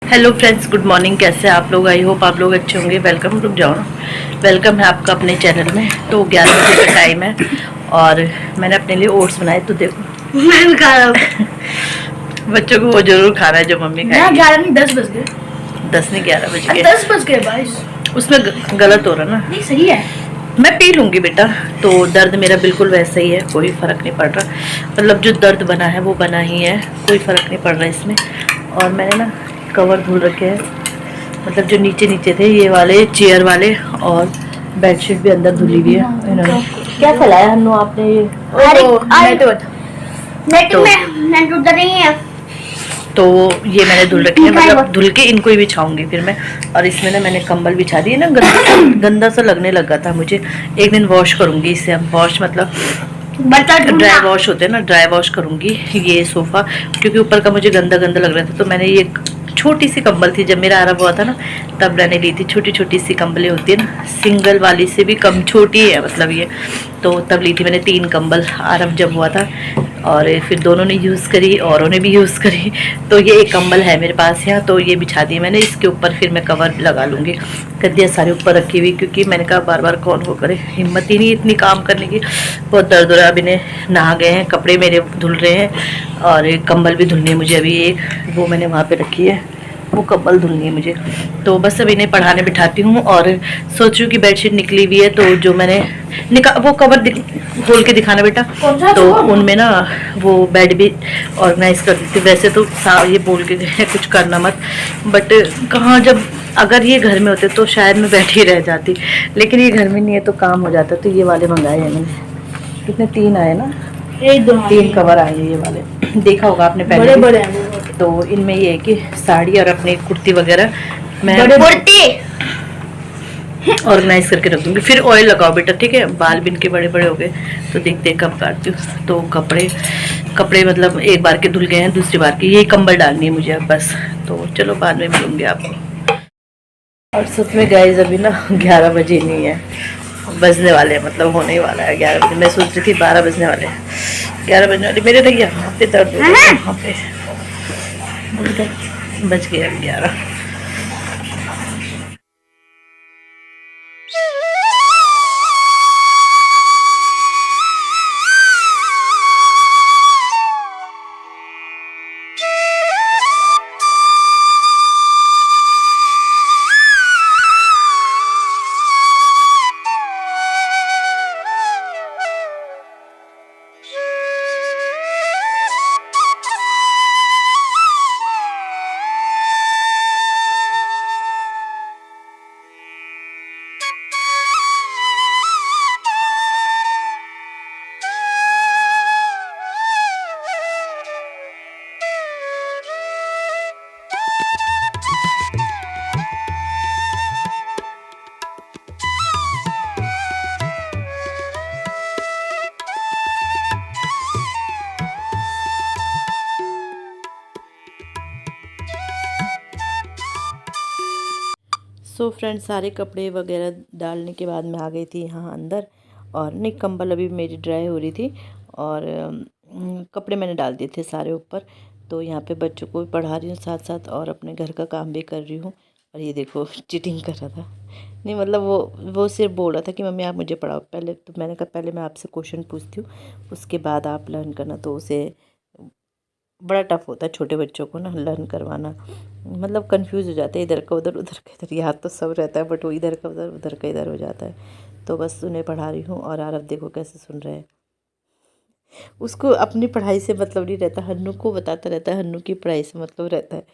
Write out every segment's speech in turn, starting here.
Hello friends, good morning. कैसे हैं आप लोग? आई होप आप लोग अच्छे होंगे। वेलकम, रुक जाओ ना। वेलकम है आपका अपने चैनल में। तो 11 बजे का टाइम है और मैंने अपने लिए ओट्स बनाए। तो देखो मैं भी खा रहा हूँ। बच्चों को वो जरूर खाना है जो मम्मी खाएगी। 11 नहीं 10 बज गए। 10 नहीं 11 बज गए। 10 बज गए भाई। उसमें गलत हो रहा ना। नहीं सही है। मैं पी लूँगी बेटा। तो दर्द मेरा बिल्कुल वैसा ही है, कोई फ़र्क नहीं पड़ रहा। मतलब जो दर्द बना है वो बना ही है, कोई फ़र्क नहीं पड़ रहा इसमें। और मैंने ना कवर धुल रखे हैं, मतलब जो नीचे नीचे थे ये वाले चेयर वाले, और बेडशीट भी अंदर धुली हुई है। इन्होंने क्या फैलाया हन्नू आपने ये? नेट तो में नेट उधर नहीं है। तो ये मैंने धुल रखे हैं, मतलब धुल के इनको ही बिछाऊंगी फिर मैं। और इसमें ना मैंने कंबल बिछा दिए ना, गंदा सा लगने लगा था मुझे। एक दिन वॉश करूंगी इसे। हम वॉश मतलब ड्राई वॉश होते हैं ना, ड्राई वॉश करूंगी ये सोफ़ा, क्योंकि ऊपर का मुझे गंदा गंदा लग रहा था। तो मैंने ये छोटी सी कंबल थी, जब मेरा आरब हुआ था ना तब मैंने ली थी। छोटी छोटी सी कंबलें होती है ना, सिंगल वाली से भी कम छोटी है मतलब ये। तो तब ली थी मैंने 3 कंबल आरब जब हुआ था। और फिर दोनों ने यूज़ करी, औरों ने भी यूज़ करी। तो ये एक कंबल है मेरे पास यहाँ, तो ये बिछा दी मैंने। इसके ऊपर फिर मैं कवर लगा लूँगी। गद्दियाँ सारे ऊपर रखी हुई, क्योंकि मैंने कहा बार बार कौन वो करे, हिम्मत ही नहीं इतनी काम करने की। बहुत दर्द हो रहा है। अभी ने नहा गए हैं, कपड़े मेरे धुल रहे हैं और एक कंबल भी धुलनी है मुझे अभी। एक वो मैंने वहाँ पे रखी है, वो कंबल धुलनी है मुझे। तो बस अब इन्हें पढ़ाने बिठाती हूँ। और सोच रही हूँ कि बेडशीट निकली हुई है, तो जो मैंने वो कवर खोल के दिखाना बेटा। तो उनमें ना वो बेड भी ऑर्गेनाइज कर देती। वैसे तो ये बोल के गए कुछ करना मत, बट कहाँ, जब अगर ये घर में होते तो शायद मैं बैठी रह जाती, लेकिन ये घर में नहीं है तो काम हो जाता। तो ये वाले मंगाए हैं मैंने। कितने? 3 आए ना, 3 कवर आए हैं ये वाले। देखा होगा आपने पहले बड़े भी। बड़े तो इनमें ये है कि साड़ी और अपनी कुर्ती वगैरह मैं ऑर्गेनाइज करके रख दूंगी। फिर ऑयल लगाओ बेटा, ठीक है? बाल भी इनके बड़े बड़े हो गए, तो देखते हैं कब काटती हूँ। तो कपड़े मतलब एक बार के धुल गए हैं, दूसरी बार की। ये कंबल डालनी है मुझे अब बस। तो चलो बाद में मिलूंगी आपको। और सच में गाइस अभी ना 11 बजे नहीं है, बजने वाले हैं, मतलब होने ही वाला है 11 बजे। मैं सोच रही थी 12 बजने वाले हैं, 11 बजने वाले। मेरे ना यहाँ पे दर्द हो रहा है, यहाँ पे बज गया 11। सो फ्रेंड्स, सारे कपड़े वगैरह डालने के बाद मैं आ गई थी यहाँ अंदर। और नहीं, कंबल अभी मेरी ड्राई हो रही थी और कपड़े मैंने डाल दिए थे सारे ऊपर। तो यहाँ पे बच्चों को भी पढ़ा रही हूँ साथ साथ, और अपने घर का काम भी कर रही हूँ। और ये देखो चीटिंग कर रहा था। नहीं मतलब वो सिर्फ बोल रहा था कि मम्मी आप मुझे पढ़ाओ पहले। तो मैंने कहा पहले मैं आपसे क्वेश्चन पूछती हूँ, उसके बाद आप लर्न करना। तो उसे बड़ा टफ होता है छोटे बच्चों को ना लर्न करवाना, मतलब कंफ्यूज हो जाते हैं, इधर का उधर उधर का इधर। याद तो सब रहता है बट वो इधर का उधर उधर का इधर हो जाता है। तो बस उन्हें पढ़ा रही हूँ। और आरव देखो कैसे सुन रहे हैं। उसको अपनी पढ़ाई से मतलब नहीं रहता, हन्नू को बताता रहता है, हन्नू की पढ़ाई से मतलब रहता है।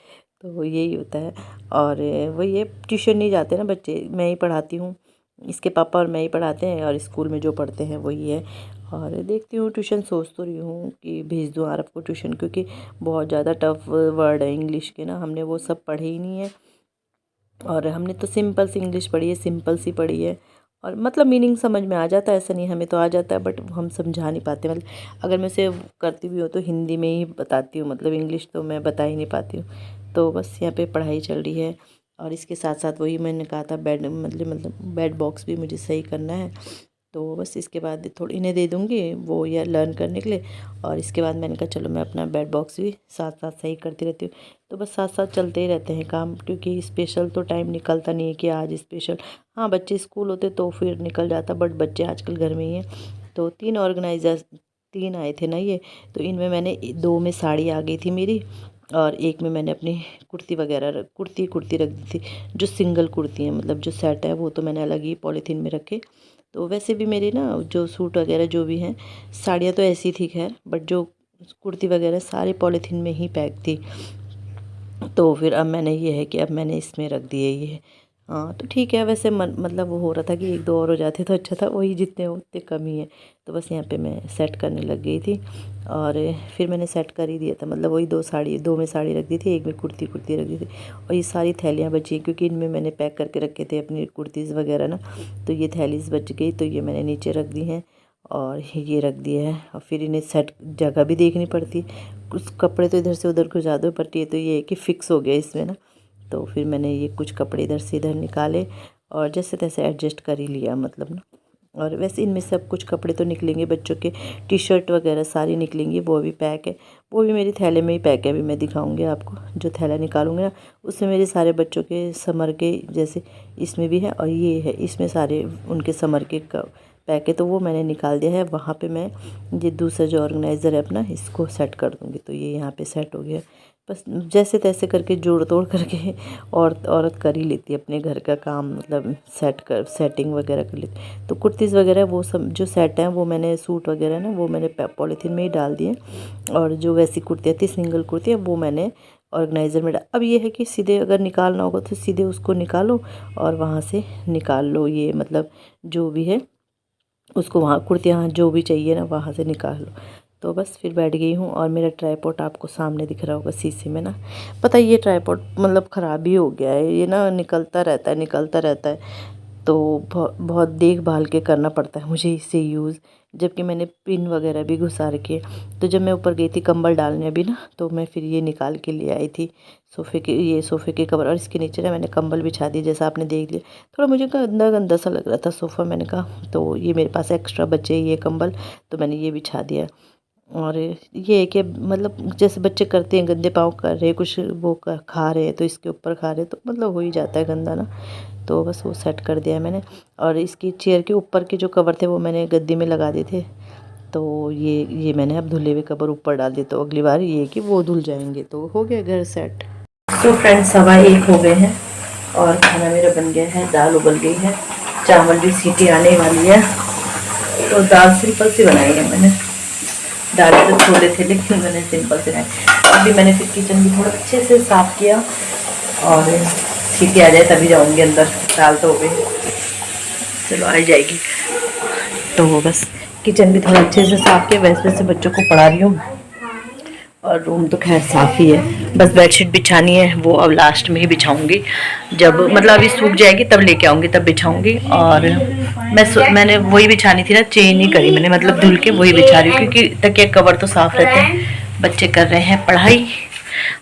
तो वो यही होता है। और वो ये ट्यूशन नहीं जाते ना बच्चे, मैं ही पढ़ाती हूँ। इसके पापा और मैं ही पढ़ाते हैं, और स्कूल में जो पढ़ते हैं वही है। और देखती हूँ ट्यूशन, सोच तो रही हूँ कि भेज दूँ आरव को ट्यूशन, क्योंकि बहुत ज़्यादा टफ वर्ड है इंग्लिश के ना, हमने वो सब पढ़े ही नहीं है। और हमने तो सिंपल सी इंग्लिश पढ़ी है, सिंपल सी पढ़ी है। और मतलब मीनिंग समझ में आ जाता है, ऐसा नहीं हमें तो आ जाता है, बट हम समझा नहीं पाते। मतलब अगर मैं उसे करती भी हूँ तो हिंदी में ही बताती हूँ, मतलब इंग्लिश तो मैं बता ही नहीं पाती हूँ। तो बस यहाँ पे पढ़ाई चल रही है। और इसके साथ साथ वही मैंने कहा था बेड मतलब बेड बॉक्स भी मुझे सही करना है। तो बस इसके बाद थोड़ी इन्हें दे दूँगी वो या लर्न करने के लिए। और इसके बाद मैंने कहा चलो मैं अपना बेड बॉक्स भी साथ साथ सही करती रहती हूँ। तो बस साथ साथ चलते ही रहते हैं काम, क्योंकि स्पेशल तो टाइम निकलता नहीं है कि आज स्पेशल। हाँ, बच्चे स्कूल होते तो फिर निकल जाता, बट बच्चे आजकल घर में ही हैं। तो 3 ऑर्गेनाइजर 3 आए थे ना ये, तो इनमें मैंने 2 में साड़ी आ गई थी मेरी, और एक में मैंने अपनी कुर्ती वगैरह कुर्ती रख दी थी। जो सिंगल कुर्ती है मतलब जो सेट है वो तो मैंने अलग ही पॉलीथीन में रखे। तो वैसे भी मेरे ना जो सूट वगैरह जो भी हैं, साड़ियाँ तो ऐसी थी खैर, बट जो कुर्ती वगैरह सारी पॉलीथीन में ही पैक थी। तो फिर अब मैंने ये है कि अब मैंने इसमें रख दिए ये। हाँ तो ठीक है, वैसे मतलब वो हो रहा था कि 1-2 और हो जाते तो अच्छा था, वही जितने हो उतने कम ही है। तो बस यहाँ पे मैं सेट करने लग गई थी, और फिर मैंने सेट कर ही दिया था। मतलब वही 2 में साड़ी रख दी थी, एक में कुर्ती रख दी थी। और ये सारी थैलियाँ बची क्योंकि इनमें मैंने पैक करके रखे थे अपनी कुर्तीज़ वगैरह ना। तो ये थैलीज़ बच गई, तो ये मैंने नीचे रख दी हैं और ये रख दिया है। और फिर इन्हें सेट जगह भी देखनी पड़ती, कुछ कपड़े तो इधर से उधर को ज़्यादा पड़ती है, तो ये है कि फ़िक्स हो गया इसमें ना। तो फिर मैंने ये कुछ कपड़े इधर से इधर निकाले और जैसे तैसे एडजस्ट कर ही लिया मतलब ना। और वैसे इनमें से अब कुछ कपड़े तो निकलेंगे, बच्चों के टी शर्ट वगैरह सारी निकलेंगी, वो भी पैक है। वो भी मेरी थैले में ही पैक है, अभी मैं दिखाऊंगी आपको। जो थैला निकालूंगी ना उसमें मेरे सारे बच्चों के समर के, जैसे इसमें भी है और ये है, इसमें सारे उनके समर के पैक है। तो वो मैंने निकाल दिया है। वहाँ पे मैं ये दूसरा जो ऑर्गेनाइज़र है अपना, इसको सेट कर दूँगी। तो ये यहाँ पे सेट हो गया। बस जैसे तैसे करके जोड़ तोड़ करके औरत कर ही लेती है अपने घर का काम, मतलब सेटिंग वगैरह कर लेती। तो कुर्तीज़ वगैरह वो सब जो सेट हैं वो मैंने, सूट वगैरह ना वो मैंने पॉलीथीन में ही डाल दिए। और जो वैसी कुर्तियाँ थी सिंगल कुर्तियाँ वो मैंने ऑर्गेनाइज़र में डाल। अब ये है कि सीधे अगर निकालना होगा तो सीधे उसको निकालो और वहाँ से निकाल लो, ये मतलब जो भी है उसको वहाँ कुर्तियाँ जो भी चाहिए ना वहाँ से निकाल लो। तो बस फिर बैठ गई हूँ। और मेरा ट्राइपॉड आपको सामने दिख रहा होगा शीशे में ना। पता है ये ट्राइपॉड मतलब ख़राब ही हो गया है, ये ना निकलता रहता है। तो बहुत देखभाल के करना पड़ता है मुझे इसे यूज़। जबकि मैंने पिन वगैरह भी घुसा रखी है। तो जब मैं ऊपर गई थी कंबल डालने अभी ना, तो मैं फिर ये निकाल के ले आई थी सोफ़े के कवर। और इसके नीचे ना मैंने कंबल बिछा दिया, जैसा आपने देख लिया। थोड़ा मुझे गंदा गंदा सा लग रहा था सोफ़ा, मैंने कहा तो ये मेरे पास एक्स्ट्रा बचे ये कंबल, तो मैंने ये बिछा दिया। और ये है कि मतलब जैसे बच्चे करते हैं, गंदे पाँव कर रहे हैं, कुछ वो खा रहे हैं तो इसके ऊपर खा रहे हैं, तो मतलब हो ही जाता है गंदा ना। तो बस वो सेट कर दिया मैंने। और इसकी चेयर के ऊपर के जो कवर थे वो मैंने गद्दी में लगा दिए थे। तो ये मैंने अब धुले हुए कवर ऊपर डाल दिए, तो अगली बार ये कि वो धुल जाएंगे। तो हो गया घर सेट। तो फ्रेंड्स 1:15 हो गए हैं और खाना मेरा बन गया है। दाल उबल गई है, चावल भी सीटी आने वाली है। तो दाल सिंपल सी बनाई है मैंने, दाल तो छोले थे लेकिन मैंने सिंपल से बनाई। अभी मैंने फिर किचन भी थोड़ा अच्छे से साफ़ किया और सीटी आ जाए तभी जाऊंगी अंदर। दाल तो हो गई, चलो आ जाएगी। तो बस किचन भी थोड़ा अच्छे से साफ़ किया। वैसे से बच्चों को पढ़ा रही हूँ और रूम तो खैर साफ़ ही है। बस बेडशीट बिछानी है, वो अब लास्ट में ही बिछाऊंगी, जब मतलब अभी सूख जाएगी तब लेके आऊँगी तब बिछाऊंगी। और मैंने वही बिछानी थी ना, चेंज नहीं करी मैंने, मतलब धुल के वही बिछा रही हूँ क्योंकि तकिया कवर तो साफ़ रहते हैं। बच्चे कर रहे हैं पढ़ाई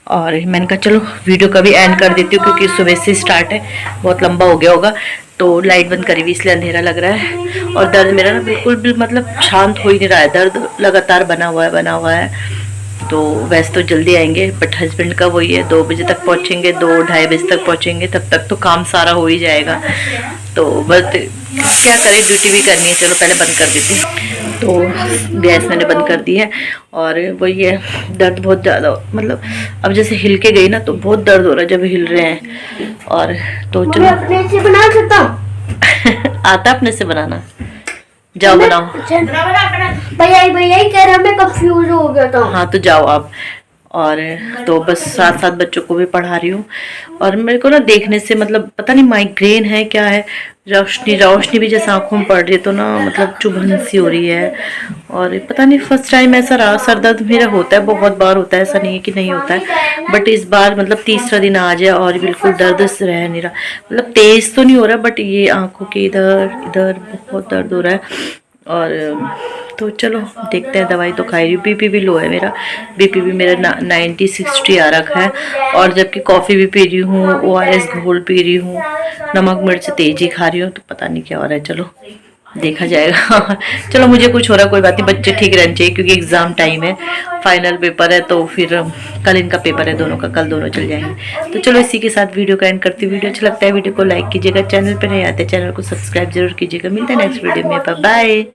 और मैंने कहा चलो वीडियो का भी एंड कर देती हूँ क्योंकि सुबह से स्टार्ट है, बहुत लंबा हो गया होगा। तो लाइट बंद करी हुई इसलिए अंधेरा लग रहा है। और दर्द मेरा ना बिल्कुल भी मतलब शांत हो ही नहीं रहा है, दर्द लगातार बना हुआ है। तो वैसे तो जल्दी आएंगे बट हस्बैंड का वही है 2 बजे तक पहुंचेंगे, 2-2:30 बजे तक पहुंचेंगे, तब तक तो काम सारा हो ही जाएगा। तो बस क्या करें, ड्यूटी भी करनी है। चलो पहले बंद कर देती हूँ। तो गैस मैंने बंद कर दी है और वही है, दर्द बहुत ज़्यादा, मतलब अब जैसे हिल के गई ना तो बहुत दर्द हो रहा है जब हिल रहे हैं। और तो चलो अपने से बना सकता हूँ। आता अपने से बनाना, जाओ बनाओ। भैया ही कह रहा, मैं कंफ्यूज हो गया था। हाँ तो जाओ आप। और तो बस साथ साथ बच्चों को भी पढ़ा रही हूँ। और मेरे को ना देखने से मतलब पता नहीं माइग्रेन है क्या है, रोशनी भी जैसे आंखों में पड़ रही है तो ना मतलब चुभन सी हो रही है। और पता नहीं फर्स्ट टाइम ऐसा रहा, सर दर्द मेरा होता है, बहुत बार होता है, ऐसा नहीं है कि नहीं होता है, बट इस बार मतलब तीसरा दिन आज है और बिल्कुल दर्द रह नहीं रहा। मतलब तेज तो नहीं हो रहा बट ये आंखों के इधर इधर बहुत दर्द हो रहा है। और तो चलो देखते हैं, दवाई तो खाई रही हूँ। बीपी भी लो है मेरा, बीपी भी मेरा 90-60 आ रखा है। और जबकि कॉफ़ी भी पी रही हूँ, ORS घोल पी रही हूँ, नमक मिर्च तेज ही खा रही हूँ, तो पता नहीं क्या हो रहा है। चलो देखा जाएगा। चलो मुझे कुछ हो रहा कोई बात नहीं, बच्चे ठीक रहने चाहिए क्योंकि एग्जाम टाइम है, फाइनल पेपर है, तो फिर कल इनका पेपर है दोनों का, कल दोनों चल जाएंगे। तो चलो इसी के साथ वीडियो का एंड करती हूँ। वीडियो अच्छा लगता है वीडियो को लाइक कीजिएगा, चैनल पर नहीं आते चैनल को सब्सक्राइब जरूर कीजिएगा। मिलते हैं नेक्स्ट वीडियो में, बाय।